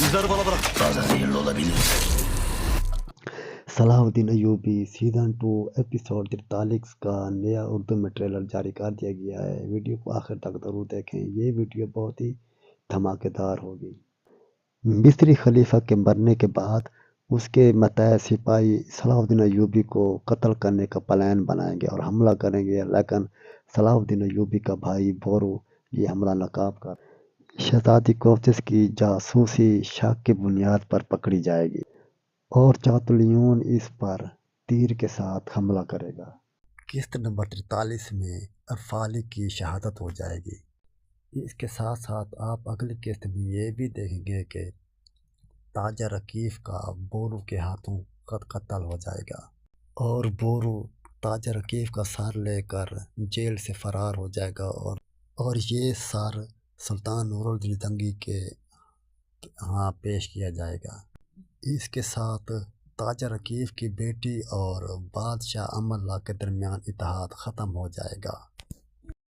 Sizler bana bırak. Fazla zehirli olabilir. صلاح الدین Ayubi season 2 episode 43 کا نیا اردو میں ٹریلر جاری کر دیا گیا ہے۔ ویڈیو کو آخر تک ضرور دیکھیں، یہ ویڈیو بہت ہی دھماکے دار ہوگی۔ مصری خلیفہ کے مرنے کے بعد اس کے متحد سپاہی صلاح الدین ایوبی کو قتل کرنے کا پلان بنائیں گے اور حملہ کریں گے، لیکن صلاح الدین ایوبی کا بھائی بورو یہ حملہ ناکام کر شہزادی کوفسس کی جاسوسی شک کی بنیاد پر پکڑی جائے گی اور چاتلیون اس پر تیر کے ساتھ حملہ کرے گا۔ قسط نمبر 43 میں ارفالی کی شہادت ہو جائے گی۔ اس کے ساتھ ساتھ آپ اگلی قسط میں یہ بھی دیکھیں گے کہ تاجر رکیف کا بورو کے ہاتھوں قتل ہو جائے گا اور بورو تاجر رکیف کا سر لے کر جیل سے فرار ہو جائے گا اور یہ سر سلطان نور الدین زنگی کے ہاں پیش کیا جائے گا۔ اس کے ساتھ تاجر رکیف کی بیٹی اور بادشاہ امان اللہ کے درمیان اتحاد ختم ہو جائے گا۔